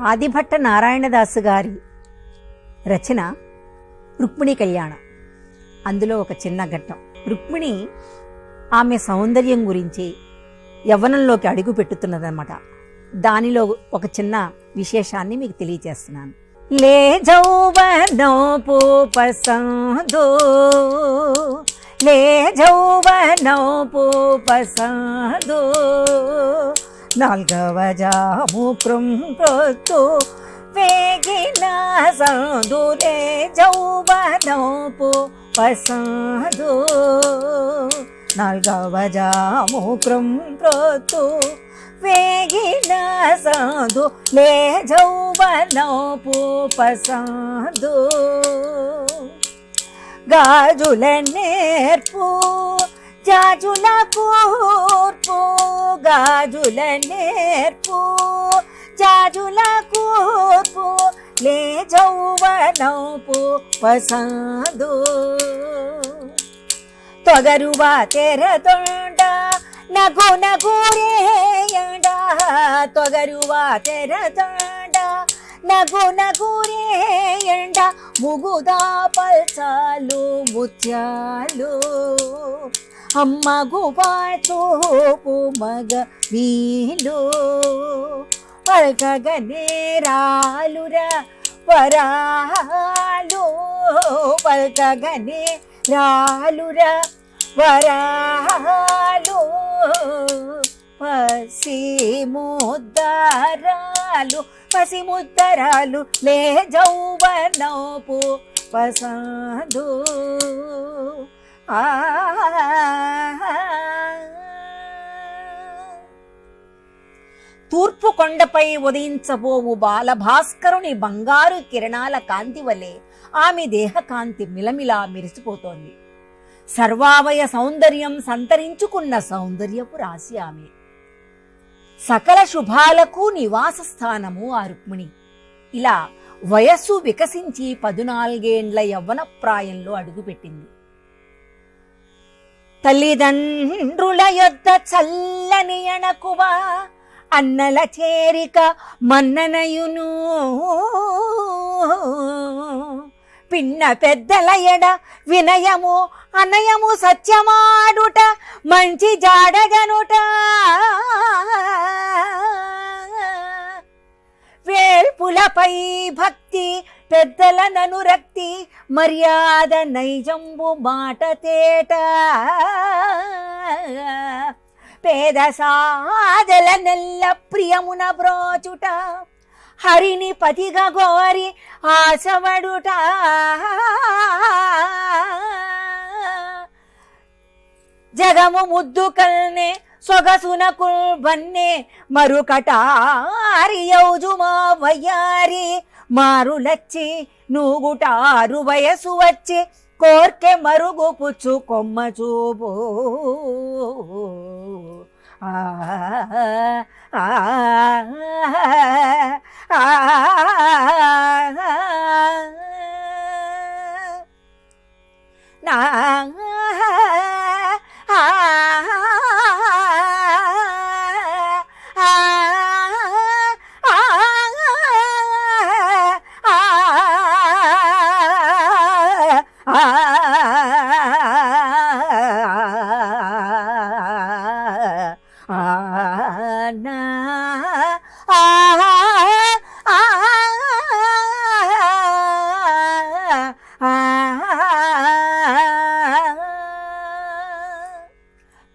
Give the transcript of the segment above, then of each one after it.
ఆదిభట్ట నారాయణదాసు గారి రచన రుక్మిణి కళ్యాణం. అందులో ఒక చిన్న ఘట్టం. రుక్మిణి ఆమె సౌందర్యం గురించి యవ్వనంలోకి అడుగు పెట్టుతున్నదన్నమాట. దానిలో ఒక చిన్న విశేషాన్ని మీకు తెలియజేస్తున్నాను. లే జౌవనోపు పసందో, లే జౌవనోపు పసందో, నాల్గవ జాము కృంప్రొత్తు వేగిన సందు, లే జౌవనోపు పసందో, నాల్గవ జాము కృంప్రొత్తు వేగిన సందు, లే జౌవనోపు పసందు. గాజుల నేర్పు జాజుల కూర్పు, గాజుల నేర్పు జాజుల కూర్పు, లే జౌవనోపు పసందు. ತೊಗರುವ ತೆರದೊಂಡ ನಗು ನಗುರೇಯಂಡ, ತೊಗರುವ ತೆರದೊಂಡ ನಗು ನಗುರೇಯಂಡ, ಮುಗುದ ಪಲ್ಚಾಲು ಮುತ್ಯಾಲು, అమ్మ గుబా చూపు మగ వీలు, పల్కగనే రాలురా వరాలు, పల్కగనే రాలురా వరాలు, పసి ముద్దరాలు, పసి ముద్దరాలు, లే జౌవనోపు పసందు. తూర్పు కొండపై ఉదయించబోవు బాలభాస్కరుని బంగారు కిరణాల కాంతి వలె ఆమె దేహకాంతి మిలమిలా మెరిసిపోతోంది. సర్వావయ సౌందర్యం సంతరించుకున్న సౌందర్యపు రాశి ఆమె. సకల శుభాలకు నివాస స్థానము ఆ రుక్మిణి. ఇలా వయస్సు వికసించి 14 యవ్వన ప్రాయంలో అడుగుపెట్టింది. తల్లిదండ్రుల యొద్ద చల్లని అణకువ, అన్నల చేరిక మన్ననయును, పిన్న పెద్దల ఎడ వినయము అనయము, సత్యమాడుట మంచి జాడగనుట, వేల్పులపై భక్తి పెద్దల ననురక్తి, మర్యాద నైజంబు మాట తేట, పేద సాదల నెల్ల ప్రియమున బ్రోచుట, హరిని పతిగా గోరి ఆశవడుట, జగము ముద్దు కల్నే సొగసునకు బన్నే, మరుకటారి యౌజుమా వయ్యారి, మారులచ్చి నూగుటారు వయసు వచ్చి, కోర్కె మరుగు పుచ్చు కొమ్మ చూపు. నా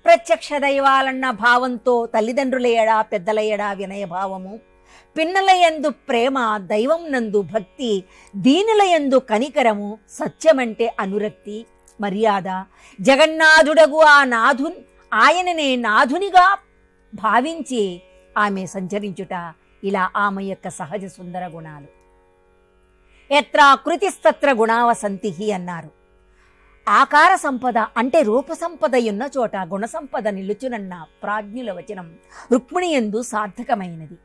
ప్రత్యక్ష దైవాలన్న భావంతో తల్లిదండ్రుల ఎడా పెద్దల ఎడా వినయభావము, పిన్నలయందు ప్రేమ, దైవం నందు భక్తి, దీనులయందు కనికరము, సత్యమంటే అనురక్తి, మర్యాద, జగన్నాథుడగు ఆయననే నాథునిగా భావించి ఆమె సంచరించుట, ఇలా ఆమె యొక్క సహజ సుందర గుణాలు. యత్రాకృతిస్తత్ర గుణావసంతి అన్నారు. ఆకార సంపద అంటే రూప సంపద ఉన్న చోట గుణ సంపద నిలుచునన్న ప్రాజ్ఞుల వచనం రుక్మిణి యందు సార్థకమైనది.